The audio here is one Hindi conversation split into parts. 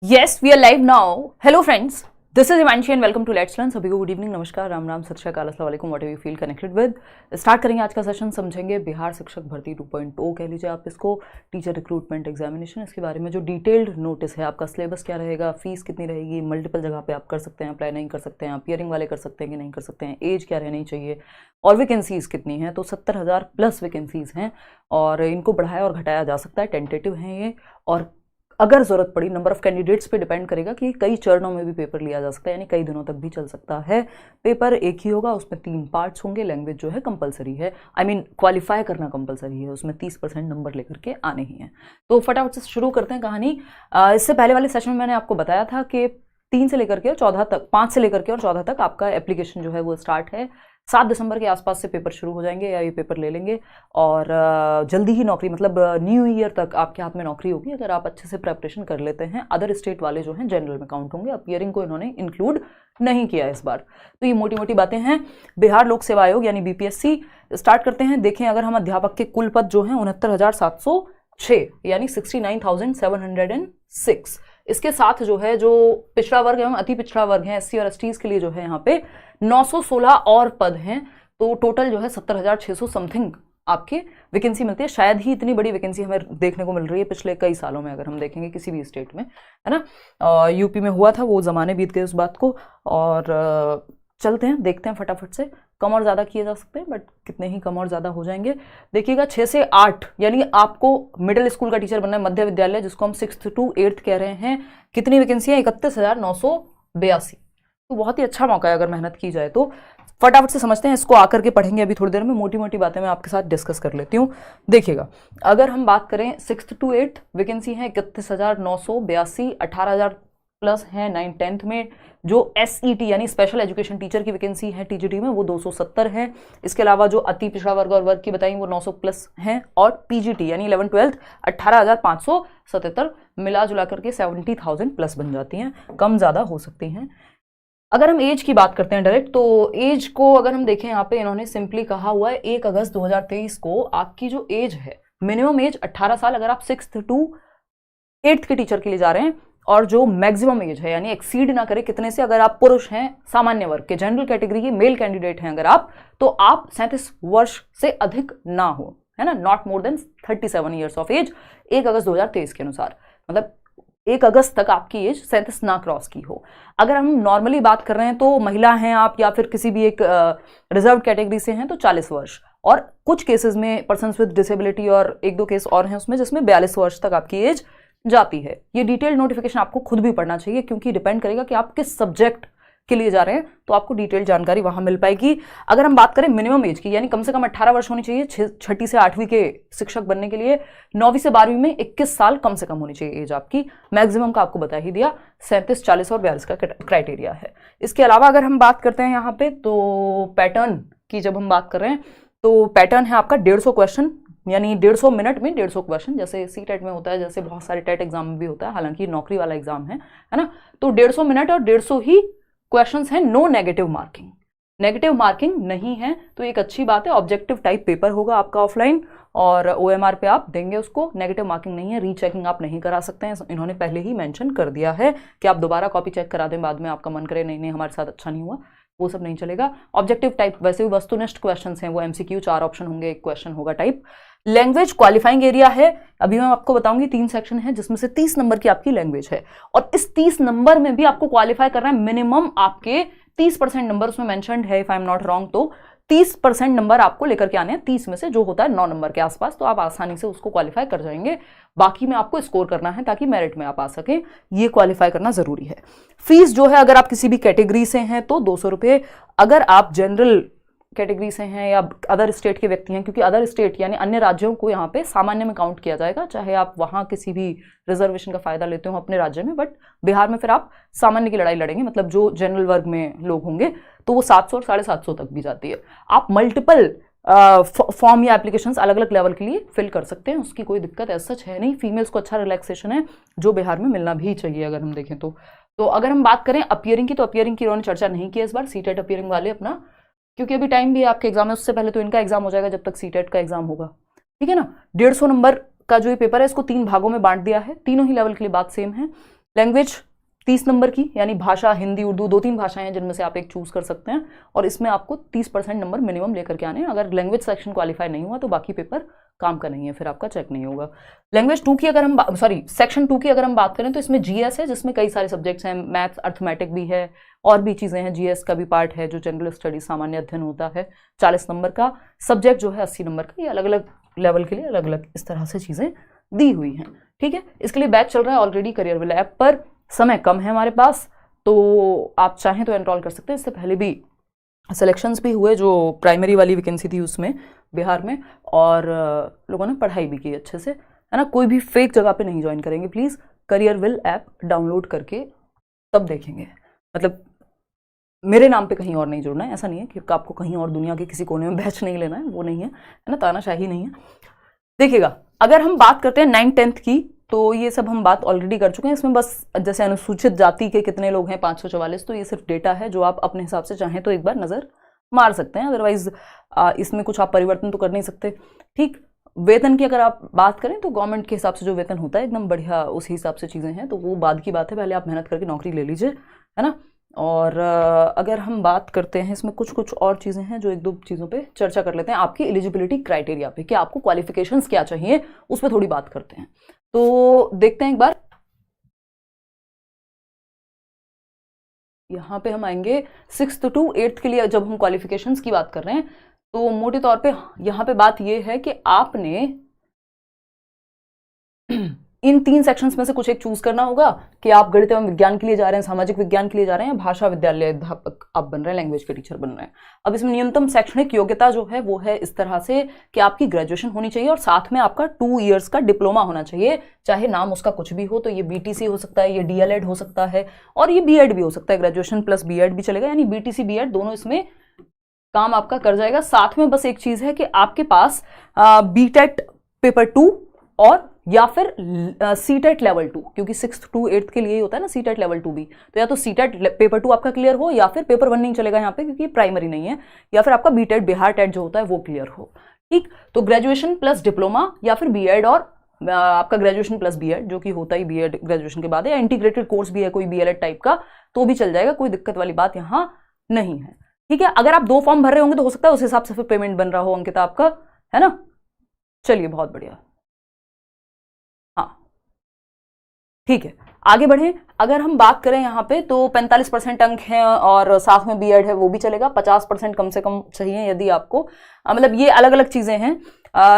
Yes, we are live now. Hello friends, this is Himanshi and welcome to Let's Learn. सभी को गुड इवनिंग, नमस्कार, राम राम, सत श्री अकाल, अस्सलाम वालेकुम, what ever you feel connected with. Start करेंगे आज का सेशन। समझेंगे बिहार शिक्षक भर्ती 2.0 कह लीजिए आप इसको, टीचर रिक्रूटमेंट एग्जामिनेशन। इसके बारे में जो डिटेल्ड नोटिस है, आपका सिलेबस क्या रहेगा, फीस कितनी रहेगी, मल्टीपल जगह पे आप कर सकते हैं, अप्लाई नहीं कर सकते हैं, अपीयरिंग वाले कर सकते हैं कि नहीं कर सकते हैं, एज क्या रहनी चाहिए और वैकेंसीज कितनी हैं। तो 70,000 प्लस वैकेंसीज हैं और इनको बढ़ाया और घटाया जा सकता है, टेंटेटिव हैं ये। और अगर ज़रूरत पड़ी नंबर ऑफ़ कैंडिडेट्स पे डिपेंड करेगा कि कई चरणों में भी पेपर लिया जा सकता है, यानी कई दिनों तक भी चल सकता है। पेपर एक ही होगा, उसमें 3 पार्ट्स होंगे। लैंग्वेज जो है कंपलसरी है, क्वालिफाई करना कंपलसरी है, उसमें 30% नंबर लेकर के आने ही हैं। तो फटाफट से शुरू करते हैं कहानी। इससे पहले वाले सेशन में मैंने आपको बताया था कि 3 से लेकर के और 14 तक, 5 से लेकर के और 14 तक आपका एप्लीकेशन जो है वो स्टार्ट है। 7 दिसंबर के आसपास से पेपर शुरू हो जाएंगे या ये पेपर ले लेंगे और जल्दी ही नौकरी, मतलब न्यू ईयर तक आपके हाथ में नौकरी होगी अगर आप अच्छे से प्रेपरेशन कर लेते हैं। अदर स्टेट वाले जो हैं जनरल में काउंट होंगे, अपीयरिंग को इन्होंने इंक्लूड नहीं किया इस बार। तो ये मोटी मोटी बातें हैं। बिहार लोक सेवा आयोग यानी बीपीएससी, स्टार्ट करते हैं। देखें, अगर हम अध्यापक के कुल पद जो हैं 69,706 यानी 69,706, इसके साथ जो है जो पिछड़ा वर्ग एवं अति पिछड़ा वर्ग है, एससी और एसटीज के लिए जो है यहाँ पे 916 और पद हैं। तो टोटल जो है 70,600 समथिंग आपकी वैकेंसी मिलती है। शायद ही इतनी बड़ी वैकेंसी हमें देखने को मिल रही है पिछले कई सालों में, अगर हम देखेंगे किसी भी स्टेट में, है ना। यूपी में हुआ था, वो ज़माने बीत गए उस बात को। और चलते हैं, देखते हैं फटाफट से। कम और ज़्यादा किए जा सकते हैं, बट कितने ही कम और ज़्यादा हो जाएंगे देखिएगा। 6 से 8 यानी आपको मिडिल स्कूल का टीचर बनना है, मध्य विद्यालय जिसको हम 6th to 8th कह रहे हैं। कितनी वैकेंसियाँ? 31,982। तो बहुत ही अच्छा मौका है अगर मेहनत की जाए तो। फटाफट से समझते हैं इसको, आकर के पढ़ेंगे अभी थोड़ी देर में। मोटी मोटी बातें मैं आपके साथ डिस्कस कर लेती हूँ। देखिएगा, अगर हम बात करें 6th to 8th वैकेंसी है 31,982, 18,000 प्लस है 9th-10th में। जो SET यानी स्पेशल एजुकेशन टीचर की वैकेंसी है TGT में वो 270 है। इसके अलावा जो अति पिछड़ा वर्ग और वर्ग की बताई वो 900 प्लस हैं। और PGT यानी 11th-12th 18,577, मिला जुला करके 70,000 प्लस बन जाती हैं। कम ज़्यादा हो सकती हैं। अगर हम एज की बात करते हैं डायरेक्ट, तो एज को अगर हम देखें, यहाँ पे इन्होंने सिंपली कहा हुआ है 1 अगस्त 2023 को आपकी जो एज है, मिनिमम एज 18 साल अगर आप 6th to 8th के टीचर के लिए जा रहे हैं। और जो मैक्सिमम एज है यानी एक्सीड ना करे कितने से, अगर आप पुरुष हैं, सामान्य वर्ग के जनरल कैटेगरी के मेल कैंडिडेट हैं अगर आप, तो आप 37 वर्ष से अधिक ना हो, है ना, not more than 37 years of age 1 अगस्त 2023 के अनुसार। मतलब 1 अगस्त तक आपकी एज 37 ना क्रॉस की हो। अगर हम नॉर्मली बात कर रहे हैं तो महिला हैं आप या फिर किसी भी एक रिजर्व कैटेगरी से हैं तो 40 वर्ष। और कुछ केसेस में पर्सन्स विद डिसेबिलिटी और 1-2 केस और हैं उसमें जिसमें 42 वर्ष तक आपकी एज जाती है। ये डिटेल्ड नोटिफिकेशन आपको खुद भी पढ़ना चाहिए क्योंकि डिपेंड करेगा कि आप किस सब्जेक्ट के लिए जा रहे हैं, तो आपको डिटेल जानकारी वहां मिल पाएगी। अगर हम बात करें मिनिमम एज की, यानी कम से कम 18 वर्ष होनी चाहिए 6ठी से 8वीं के शिक्षक बनने के लिए। 9वीं से 12वीं में 21 साल कम से कम होनी चाहिए एज आपकी। मैक्सिमम का आपको बता ही दिया, 37, 40 और 42 का क्राइटेरिया है। इसके अलावा अगर हम बात करते हैं यहाँ पे, तो पैटर्न की जब हम बात कर रहे हैं तो पैटर्न है आपका 150 क्वेश्चन, यानी 150 मिनट में 150 क्वेश्चन, जैसे CTET में होता है, जैसे बहुत सारे टेट एग्जाम में भी होता है, हालांकि नौकरी वाला एग्जाम है ना। तो 150 मिनट और 150 ही क्वेश्चंस हैं। No negative marking, negative marking नहीं है, तो एक अच्छी बात है। ऑब्जेक्टिव टाइप पेपर होगा आपका ऑफलाइन और OMR पे आप देंगे उसको। नेगेटिव मार्किंग नहीं है, रीचेकिंग आप नहीं करा सकते हैं, इन्होंने पहले ही मेंशन कर दिया है कि आप दोबारा कॉपी चेक करा दें बाद में, आपका मन करे नहीं हमारे साथ अच्छा नहीं हुआ, वो सब नहीं चलेगा। ऑब्जेक्टिव टाइप वैसे भी वस्तुनिष्ठ क्वेश्चंस हैं, वो MCQ 4 ऑप्शन होंगे, 1 क्वेश्चन होगा टाइप। लैंग्वेज क्वालिफाइंग एरिया है, अभी मैं आपको बताऊंगी 3 सेक्शन है जिसमें से 30 नंबर की आपकी लैंग्वेज है। और इस 30 नंबर में भी आपको क्वालिफाई करना है, मिनिमम आपके 30% नंबर उसमें मेंशन्ड है, if I am not wrong, तो 30% नंबर आपको लेकर के आने हैं 30 में से, जो होता है 9 नंबर के आसपास, तो आप आसानी से उसको क्वालिफाई कर जाएंगे। बाकी में आपको स्कोर करना है ताकि मेरिट में आप आ सकें, ये क्वालिफाई करना जरूरी है। फीस जो है, अगर आप किसी भी कैटेगरी से हैं तो 200 रुपये, अगर आप जनरल कैटेगरी से हैं या अदर स्टेट के व्यक्ति हैं, क्योंकि अदर स्टेट यानी अन्य राज्यों को यहाँ पे सामान्य में काउंट किया जाएगा, चाहे आप वहाँ किसी भी रिजर्वेशन का फायदा लेते हो अपने राज्य में, बट बिहार में फिर आप सामान्य की लड़ाई लड़ेंगे, मतलब जो जनरल वर्ग में लोग होंगे, तो वो 700 और 750 तक भी जाती है। आप मल्टीपल फॉर्म या एप्लीकेशंस अलग अलग लेवल के लिए फिल कर सकते हैं, उसकी कोई दिक्कत ऐसा सच है नहीं। फीमेल्स को अच्छा रिलैक्सेशन है जो बिहार में मिलना भी चाहिए अगर हम देखें तो अगर हम बात करें अपीयरिंग की, तो अपीयरिंग की उन्होंने चर्चा नहीं की इस बार। CTET अपीयरिंग वाले अपना, क्योंकि अभी टाइम भी है आपके एग्जाम है, उससे पहले तो इनका एग्जाम हो जाएगा जब तक CTET का एग्जाम होगा, ठीक है ना। 150 नंबर का जो ये पेपर है इसको 3 भागों में बांट दिया है, तीनों ही लेवल के लिए बात सेम है। लैंग्वेज 30 नंबर की, यानी भाषा हिंदी उर्दू 2-3 भाषाएं हैं जिनमें से आप एक चूज कर सकते हैं, और इसमें आपको 30% नंबर मिनिमम लेकर के आने हैं। अगर लैंग्वेज सेक्शन क्वालिफाई नहीं हुआ तो बाकी पेपर काम का नहीं है, फिर आपका चेक नहीं होगा। लैंग्वेज 2 की अगर हम सेक्शन 2 की अगर हम बात करें तो इसमें जीएस है, जिसमें कई सारे सब्जेक्ट्स हैं, मैथ्स अर्थमेटिक भी है और भी चीज़ें हैं। जीएस का भी पार्ट है जो जनरल स्टडीज सामान्य अध्ययन होता है, 40 नंबर का। सब्जेक्ट जो है 80 नंबर का। ये अलग अलग लेवल के लिए अलग अलग इस तरह से चीज़ें दी हुई हैं, ठीक है। इसके लिए बैच चल रहा है ऑलरेडी करियरविल ऐप पर, समय कम है हमारे पास, तो आप चाहें तो एनरोल कर सकते हैं। इससे पहले भी सिलेक्शंस भी हुए, जो प्राइमरी वाली वैकेंसी थी उसमें बिहार में, और लोगों ने पढ़ाई भी की अच्छे से, है ना। कोई भी फेक जगह पे नहीं ज्वाइन करेंगे प्लीज़। करियरविल ऐप डाउनलोड करके तब देखेंगे, मतलब मेरे नाम पे कहीं और नहीं जुड़ना है। ऐसा नहीं है कि आपको कहीं और दुनिया के किसी कोने में बैच नहीं लेना है, वो नहीं है ना, तानाशाही नहीं है। देखिएगा, अगर हम बात करते हैं 9th-10th की, तो ये सब हम बात ऑलरेडी कर चुके हैं। इसमें बस जैसे अनुसूचित जाति के कितने लोग हैं 544, तो ये सिर्फ डेटा है जो आप अपने हिसाब से चाहें तो एक बार नज़र मार सकते हैं। अदरवाइज इसमें कुछ आप परिवर्तन तो कर नहीं सकते, ठीक। वेतन की अगर आप बात करें तो गवर्नमेंट के हिसाब से जो वेतन होता है एकदम बढ़िया, उसी हिसाब से चीज़ें हैं, तो वो बाद की बात है। पहले आप मेहनत करके नौकरी ले लीजिए, है ना। और अगर हम बात करते हैं, इसमें कुछ कुछ और चीज़ें हैं जो एक दो चीज़ों पे चर्चा कर लेते हैं। आपकी एलिजिबिलिटी क्राइटेरिया पे, कि आपको क्वालिफिकेशंस क्या चाहिए, उस पर थोड़ी बात करते हैं। तो देखते हैं एक बार, यहाँ पे हम आएंगे 6th to 8th के लिए। जब हम क्वालिफिकेशंस की बात कर रहे हैं तो मोटे तौर पे यहाँ पे बात ये है कि आपने इन 3 सेक्शंस में से कुछ एक चूज करना होगा, कि आप गणित एवं विज्ञान के लिए जा रहे हैं, सामाजिक विज्ञान के लिए जा रहे हैं, भाषा विद्यालय अध्यापक आप बन रहे हैं, लैंग्वेज के टीचर बन रहे हैं। अब इसमें न्यूनतम शैक्षणिक योग्यता जो है वो है इस तरह से कि आपकी ग्रेजुएशन होनी चाहिए और साथ में आपका 2 इयर्स का डिप्लोमा होना चाहिए, चाहे नाम उसका कुछ भी हो। तो ये बीटीसी हो सकता है, ये डीएलएड हो सकता है, और ये बीएड भी हो सकता है। ग्रेजुएशन प्लस बीएड भी चलेगा, यानी बीटीसी बीएड दोनों इसमें काम आपका कर जाएगा। साथ में बस एक चीज है कि आपके पास बीटेट पेपर 2 और या फिर सीटेट लेवल 2, क्योंकि 6th to 8th के लिए ही होता है ना सीटेट लेवल 2 भी। तो या तो सीटेट पेपर 2 आपका क्लियर हो, या फिर पेपर 1 नहीं चलेगा यहाँ पे क्योंकि प्राइमरी नहीं है, या फिर आपका बीटेट बिहार टेट जो होता है वो क्लियर हो, ठीक। तो ग्रेजुएशन प्लस डिप्लोमा या फिर बीएड, और आपका ग्रेजुएशन प्लस बीएड जो कि होता ही बीएड ग्रेजुएशन के बाद है, या इंटीग्रेटेड कोर्स भी है कोई बीएलएड टाइप का तो भी चल जाएगा, कोई दिक्कत वाली बात यहाँ नहीं है, ठीक है। अगर आप 2 फॉर्म भर रहे होंगे तो हो सकता है उस हिसाब से फिर पेमेंट बन रहा हो अंकिता आपका, है ना। चलिए बहुत बढ़िया, हाँ ठीक है, आगे बढ़ें। अगर हम बात करें यहाँ पे तो 45% अंक हैं और साथ में बीएड है वो भी चलेगा। 50% कम से कम चाहिए यदि आपको, मतलब ये अलग अलग चीजें हैं,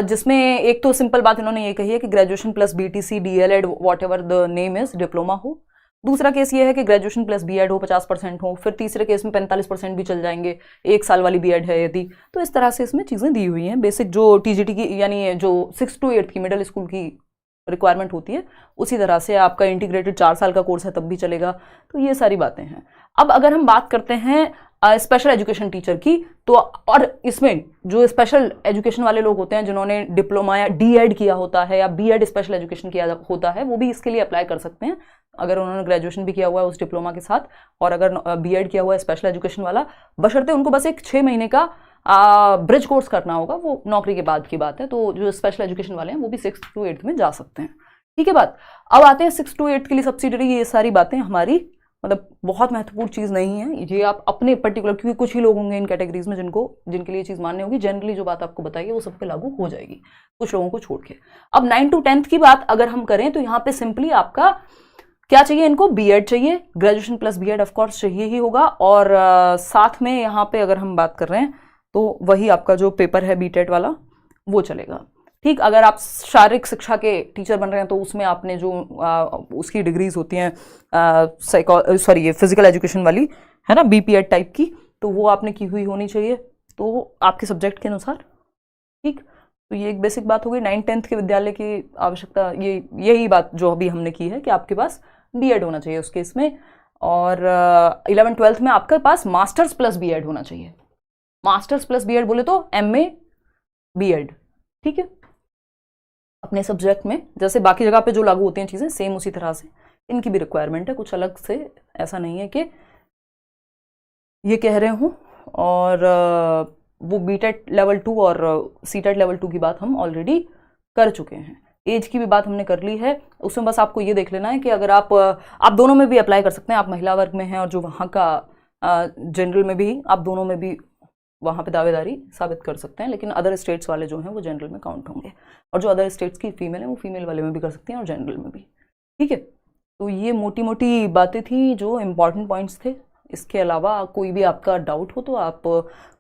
जिसमें एक तो सिंपल बात इन्होंने ये कही है कि graduation plus BTC DElEd what ever the name is diploma हो। दूसरा केस ये है कि ग्रेजुएशन प्लस बीएड हो, 50% हो। फिर तीसरे केस में 45% भी चल जाएंगे, 1 साल वाली बीएड है यदि। तो इस तरह से इसमें चीज़ें दी हुई हैं। बेसिक जो टीजीटी की यानी जो 6th to 8th की मिडिल स्कूल की रिक्वायरमेंट होती है उसी तरह से आपका इंटीग्रेटेड 4 साल का कोर्स है तब भी चलेगा। तो ये सारी बातें हैं। अब अगर हम बात करते हैं स्पेशल एजुकेशन टीचर की, तो और इसमें जो स्पेशल एजुकेशन वाले लोग होते हैं जिन्होंने डिप्लोमा या डीएड किया होता है या बीएड स्पेशल एजुकेशन किया होता है, वो भी इसके लिए अप्लाई कर सकते हैं अगर उन्होंने ग्रेजुएशन भी किया हुआ है उस डिप्लोमा के साथ, और अगर बीएड किया हुआ है स्पेशल एजुकेशन वाला, बशर्ते उनको बस एक 6 महीने का ब्रिज कोर्स करना होगा, वो नौकरी के बाद की बात है। तो जो स्पेशल एजुकेशन वाले हैं वो भी 6th to 8th में जा सकते हैं, ठीक है बात। अब आते हैं 6th to 8th के लिए सब्सिडरी। ये सारी बातें हमारी मतलब बहुत महत्वपूर्ण चीज़ नहीं है, ये आप अपने पर्टिकुलर, क्योंकि कुछ ही लोग होंगे इन कैटेगरीज में जिनके लिए चीज़ मान्य होगी। जनरली जो बात आपको बताइए वो सब पे लागू हो जाएगी, कुछ लोगों को छोड़ के। अब 9 to 10th की बात अगर हम करें तो यहाँ पे सिंपली आपका क्या चाहिए, इनको बीएड चाहिए, ग्रेजुएशन प्लस बीएड ऑफकोर्स चाहिए ही होगा, और साथ में यहाँ पे अगर हम बात कर रहे हैं तो वही आपका जो पेपर है बीटेट वाला वो चलेगा, ठीक। अगर आप शारीरिक शिक्षा के टीचर बन रहे हैं तो उसमें आपने जो उसकी डिग्रीज होती हैं ये फिजिकल एजुकेशन वाली है ना, बीपीएड टाइप की, तो वो आपने की हुई होनी चाहिए, तो आपके सब्जेक्ट के अनुसार, ठीक। तो ये एक बेसिक बात हो गई। 9th-10th के विद्यालय की आवश्यकता, यही बात जो अभी हमने की है कि आपके पास बीएड होना चाहिए उस केस में, और 11th-12th में आपके पास मास्टर्स प्लस बीएड होना चाहिए। मास्टर्स प्लस बीएड बोले तो एमए बीएड, ठीक है। अपने सब्जेक्ट में जैसे बाकी जगह पे जो लागू होती हैं चीज़ें सेम उसी तरह से इनकी भी रिक्वायरमेंट है, कुछ अलग से ऐसा नहीं है कि ये कह रहे हूँ। और वो बीटेट लेवल 2 और सीटेट लेवल 2 की बात हम ऑलरेडी कर चुके हैं, एज की भी बात हमने कर ली है। उसमें बस आपको ये देख लेना है कि अगर आप दोनों में भी अप्लाई कर सकते हैं, आप महिला वर्ग में हैं और जो वहाँ का जनरल में भी, आप दोनों में भी वहाँ पे दावेदारी साबित कर सकते हैं, लेकिन अदर स्टेट्स वाले जो हैं वो जनरल में काउंट होंगे, और जो अदर स्टेट्स की फीमेल है वो फीमेल वाले में भी कर सकती हैं और जनरल में भी। ठीक है, तो ये मोटी मोटी बातें थी जो इम्पॉर्टेंट पॉइंट्स थे। इसके अलावा कोई भी आपका डाउट हो तो आप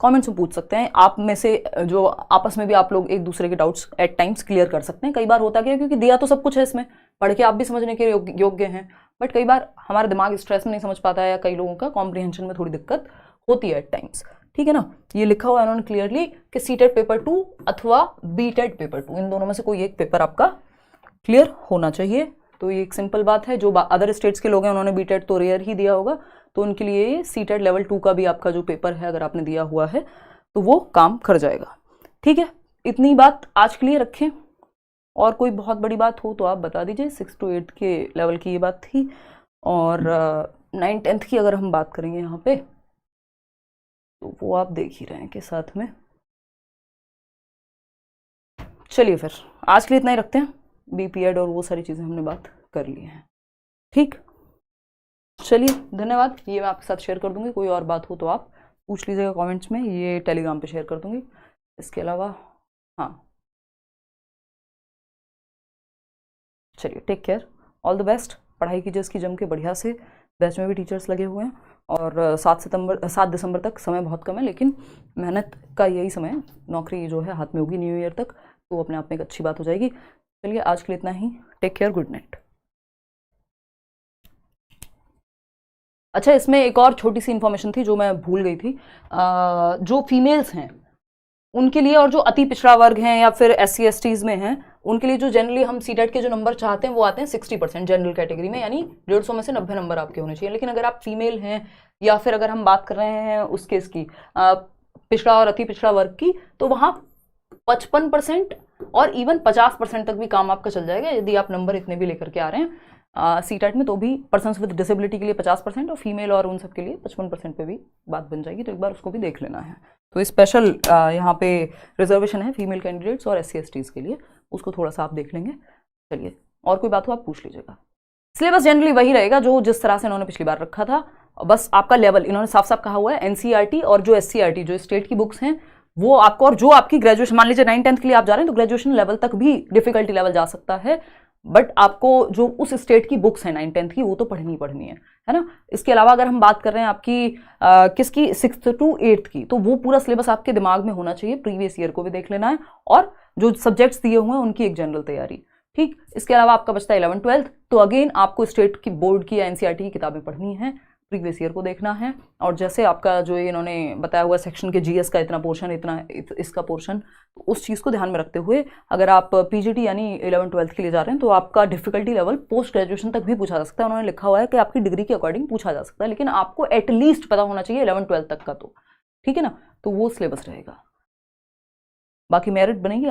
कमेंट्स में पूछ सकते हैं। आप में से जो आपस में भी आप लोग एक दूसरे के डाउट्स एट टाइम्स क्लियर कर सकते हैं। कई बार होता क्या है, क्योंकि दिया तो सब कुछ है इसमें, पढ़ के आप भी समझने के योग्य हैं, बट कई बार हमारा दिमाग स्ट्रेस में नहीं समझ पाता है, या कई लोगों का कॉम्प्रिहेंशन में थोड़ी दिक्कत होती है एट टाइम्स। ठीक है ना, ये लिखा हुआ है उन्होंने क्लियरली कि सीटेट पेपर 2 अथवा बीटेट पेपर 2, इन दोनों में से कोई एक पेपर आपका क्लियर होना चाहिए। तो ये एक सिंपल बात है। जो अदर स्टेट्स के लोग हैं उन्होंने बीटेट तो रेयर ही दिया होगा, तो उनके लिए सीटेट लेवल 2 का भी आपका जो पेपर है अगर आपने दिया हुआ है तो वो काम कर जाएगा। ठीक है, इतनी बात आज के लिए रखें, और कोई बहुत बड़ी बात हो तो आप बता दीजिए। 6 to 8 के लेवल की ये बात थी, और 9th 10th की अगर हम बात करेंगे यहाँ पे तो वो आप देख ही रहे हैं कि साथ में। चलिए फिर आज के लिए इतना ही रखते हैं, बीपीएड और वो सारी चीज़ें हमने बात कर ली हैं। ठीक, चलिए धन्यवाद। ये मैं आपके साथ शेयर कर दूंगी, कोई और बात हो तो आप पूछ लीजिएगा कमेंट्स में, ये टेलीग्राम पे शेयर कर दूंगी। इसके अलावा हाँ, चलिए take care, all the best, पढ़ाई कीजिए इसकी जम के बढ़िया से। बैच में भी टीचर्स लगे हुए हैं, और 7 दिसंबर तक समय बहुत कम है, लेकिन मेहनत का यही समय है। नौकरी जो है हाथ में होगी न्यू ईयर तक, तो अपने आप में एक अच्छी बात हो जाएगी। चलिए आज के लिए इतना ही, टेक केयर, गुड नाइट। अच्छा, इसमें एक और छोटी सी इन्फॉर्मेशन थी जो मैं भूल गई थी। जो फीमेल्स हैं उनके लिए, और जो अति पिछड़ा वर्ग हैं या फिर SC STs में हैं, उनके लिए जो जनरली हम सीटेट के जो नंबर चाहते हैं वो आते हैं 60% जनरल कैटेगरी में, यानी 150 में से 90 नंबर आपके होने चाहिए। लेकिन अगर आप फीमेल हैं, या फिर अगर हम बात कर रहे हैं उसके इसकी पिछड़ा और अति पिछड़ा वर्ग की, तो वहाँ 55% और इवन 50% तक भी काम आपका चल जाएगा, यदि आप नंबर इतने भी लेकर के आ रहे हैं सीटेट में। तो भी पर्सन्स विद डिसेबिलिटी के लिए 50% और फीमेल और उन सब के लिए 55% पे भी बात बन जाएगी, तो एक बार उसको भी देख लेना है। तो स्पेशल यहाँ पे रिजर्वेशन है फीमेल कैंडिडेट्स और SC STs के लिए, उसको थोड़ा सा आप देख लेंगे। चलिए, और कोई बात हो आप पूछ लीजिएगा। सिलेबस जनरली वही रहेगा जो जिस तरह से इन्होंने पिछली बार रखा था, बस आपका लेवल इन्होंने साफ साफ कहा हुआ है NCERT और जो SCERT जो स्टेट की बुक्स हैं वो आपको, और जो आपकी ग्रेजुएशन, मान लीजिए 9th 10th के लिए आप जा रहे हैं तो ग्रेजुएशन लेवल तक भी डिफिकल्टी लेवल जा सकता है, बट आपको जो उस स्टेट की बुक्स हैं 9th 10th की वो तो पढ़नी ही पढ़नी है ना। इसके अलावा अगर हम बात कर रहे हैं आपकी किसकी 6th to 8th की, तो वो पूरा सिलेबस आपके दिमाग में होना चाहिए, प्रीवियस ईयर को भी देख लेना है, और जो सब्जेक्ट्स दिए हुए हैं उनकी एक जनरल तैयारी। ठीक, इसके अलावा आपका बचता है 11th 12th, तो अगेन आपको स्टेट की बोर्ड की या NCERT की किताबें पढ़नी है, प्रीवियस ईयर को देखना है, और जैसे आपका जो इन्होंने बताया हुआ सेक्शन के GS का इतना पोर्शन, इतना इसका पोर्शन, तो उस चीज़ को ध्यान में रखते हुए अगर आप PGT यानी 11th 12th के लिए जा रहे हैं तो आपका डिफिकल्टी लेवल पोस्ट ग्रेजुएशन तक भी पूछा जा सकता है। उन्होंने लिखा हुआ है कि आपकी डिग्री के अकॉर्डिंग पूछा जा सकता है, लेकिन आपको एटलीस्ट पता होना चाहिए 11th 12th तक का, तो ठीक है ना, तो वो सिलेबस रहेगा। बाकी मेरिट बनेगी